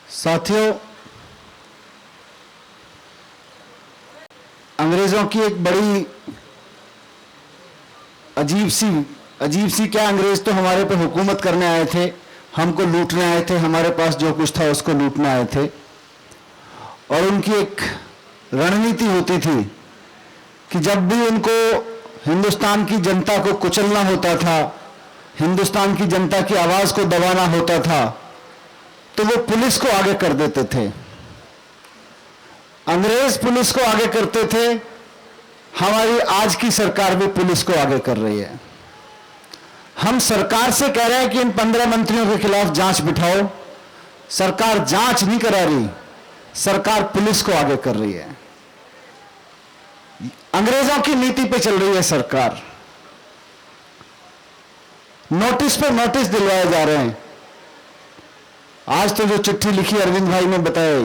साथियों, अंग्रेजों की एक बड़ी अजीब सी क्या, अंग्रेज तो हमारे पे हुकूमत करने आए थे, हमको लूटने आए थे, हमारे पास जो कुछ था उसको लूटने आए थे। और उनकी एक रणनीति होती थी कि जब भी उनको हिंदुस्तान की जनता को कुचलना होता था, हिंदुस्तान की जनता की आवाज को दबाना होता था, तो वो पुलिस को आगे कर देते थे। अंग्रेज पुलिस को आगे करते थे, हमारी आज की सरकार भी पुलिस को आगे कर रही है। हम सरकार से कह रहे हैं कि इन 15 मंत्रियों के खिलाफ जांच बिठाओ, सरकार जांच नहीं करा रही, सरकार पुलिस को आगे कर रही है। अंग्रेजों की नीति पे चल रही है सरकार। नोटिस पे नोटिस दिलवाए जा रहे हैं। आज तो जो चिट्ठी लिखी अरविंद भाई ने बताया,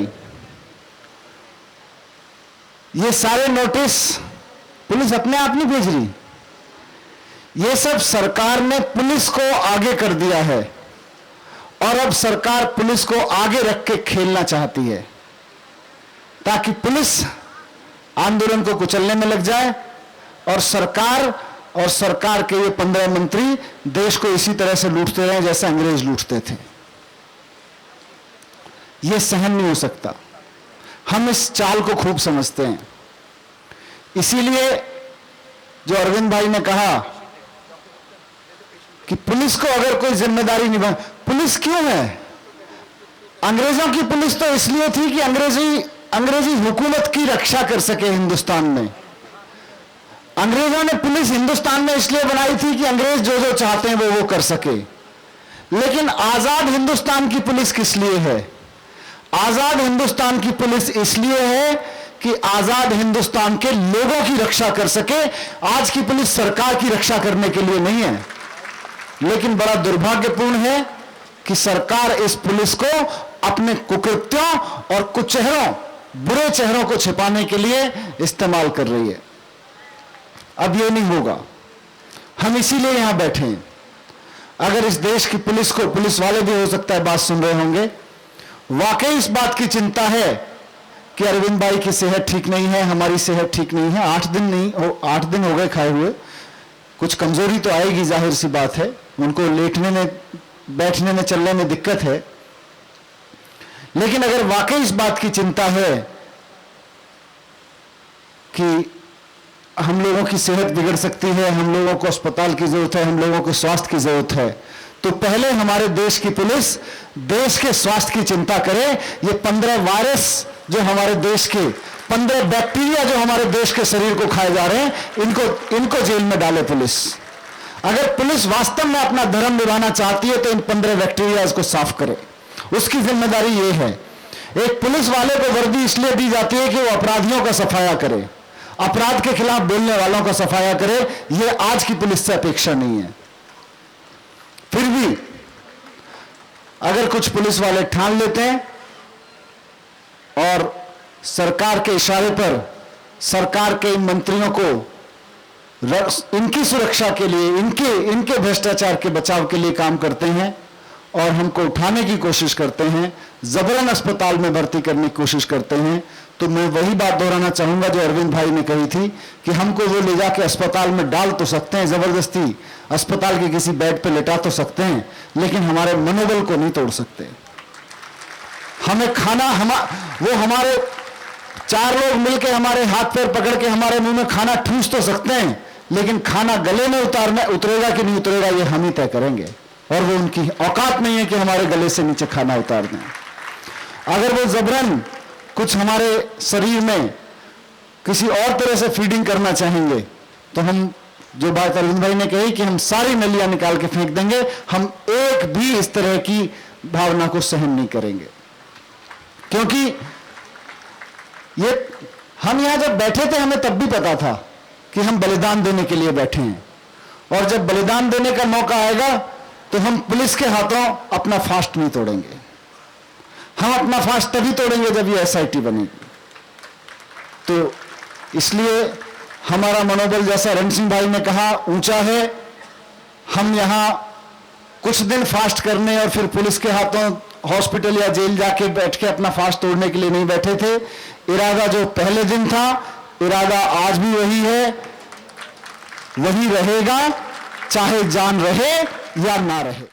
ये सारे नोटिस पुलिस अपने आप नहीं भेज रही, ये सब सरकार ने पुलिस को आगे कर दिया है। और अब सरकार पुलिस को आगे रख के खेलना चाहती है ताकि पुलिस आंदोलन को कुचलने में लग जाए और सरकार के ये 15 मंत्री देश को इसी तरह से लूटते रहे जैसे अंग्रेज लूटते थे। ये सहन नहीं हो सकता। हम इस चाल को खूब समझते हैं। इसीलिए जो अरविंद भाई ने कहा कि पुलिस को अगर कोई जिम्मेदारी निभा, पुलिस क्यों है? अंग्रेजों की पुलिस तो इसलिए थी कि अंग्रेजी हुकूमत की रक्षा कर सके हिंदुस्तान में। अंग्रेजों ने पुलिस हिंदुस्तान में इसलिए बनाई थी कि अंग्रेज जो जो चाहते हैं वो कर सके। लेकिन आजाद हिंदुस्तान की पुलिस किस लिए है? आजाद हिंदुस्तान की पुलिस इसलिए है कि आजाद हिंदुस्तान के लोगों की रक्षा कर सके। आज की पुलिस सरकार की रक्षा करने के लिए नहीं है। लेकिन बड़ा दुर्भाग्यपूर्ण है कि सरकार इस पुलिस को अपने कुकृत्यों और कुचेहरों, बुरे चेहरों को छिपाने के लिए इस्तेमाल कर रही है। अब ये नहीं होगा। हम इसीलिए यहां बैठे हैं। अगर इस देश की पुलिस को, पुलिस वाले भी हो सकता है बात सुन रहे होंगे, वाकई इस बात की चिंता है कि अरविंद भाई की सेहत ठीक नहीं है, हमारी सेहत ठीक नहीं है, 8 दिन हो गए खाए हुए, कुछ कमजोरी तो आएगी, जाहिर सी बात है, उनको लेटने में, बैठने में, चलने में दिक्कत है। लेकिन अगर वाकई इस बात की चिंता है कि हम लोगों की सेहत बिगड़ सकती है, हम लोगों को अस्पताल की जरूरत है, हम लोगों को स्वास्थ्य की जरूरत है, तो पहले हमारे देश की पुलिस देश के स्वास्थ्य की चिंता करे। ये 15 वायरस जो हमारे देश के, 15 बैक्टीरिया जो हमारे देश के शरीर को खाए जा रहे हैं, इनको जेल में डाले पुलिस। अगर पुलिस वास्तव में अपना धर्म निभाना चाहती है तो इन 15 बैक्टीरिया को साफ करे। उसकी जिम्मेदारी ये है। एक पुलिस वाले को वर्दी इसलिए दी जाती है कि वो अपराधियों का सफाया करे, अपराध के खिलाफ बोलने वालों का सफाया करे। ये आज की पुलिस से अपेक्षा नहीं है। फिर भी अगर कुछ पुलिस वाले ठान लेते हैं और सरकार के इशारे पर सरकार के इन मंत्रियों को इनकी सुरक्षा के लिए, इनके भ्रष्टाचार के बचाव के लिए काम करते हैं और हमको उठाने की कोशिश करते हैं, जबरन अस्पताल में भर्ती करने की कोशिश करते हैं, तो मैं वही बात दोहराना चाहूंगा जो अरविंद भाई ने कही थी कि हमको वो ले जाके अस्पताल में डाल तो सकते हैं, जबरदस्ती अस्पताल के किसी बेड पे लेटा तो सकते हैं, लेकिन हमारे मनोबल को नहीं तोड़ सकते। हमें खाना, वो हमारे 4 लोग मिलकर हमारे हाथ पैर पकड़ के हमारे मुंह में खाना ठूस तो सकते हैं, लेकिन खाना गले में उतरेगा कि नहीं उतरेगा ये हम ही तय करेंगे। और वो उनकी औकात नहीं है कि हमारे गले से नीचे खाना उतार दें। अगर वो जबरन कुछ हमारे शरीर में किसी और तरह से फीडिंग करना चाहेंगे तो हम, जो बात अरविंद भाई ने कही कि हम सारी नलियां निकाल के फेंक देंगे, हम एक भी इस तरह की भावना को सहन नहीं करेंगे। क्योंकि ये, हम यहां जब बैठे थे हमें तब भी पता था कि हम बलिदान देने के लिए बैठे हैं, और जब बलिदान देने का मौका आएगा तो हम पुलिस के हाथों अपना फास्ट नहीं तोड़ेंगे। हम अपना फास्ट तभी तोड़ेंगे जब ये SIT बनेगी। तो इसलिए हमारा मनोबल, जैसा रण सिंह भाई ने कहा, ऊंचा है। हम यहां कुछ दिन फास्ट करने और फिर पुलिस के हाथों हॉस्पिटल या जेल जाके बैठ के अपना फास्ट तोड़ने के लिए नहीं बैठे थे। इरादा जो पहले दिन था, इरादा आज भी वही है, वही रहेगा, चाहे जान रहे या ना रहे।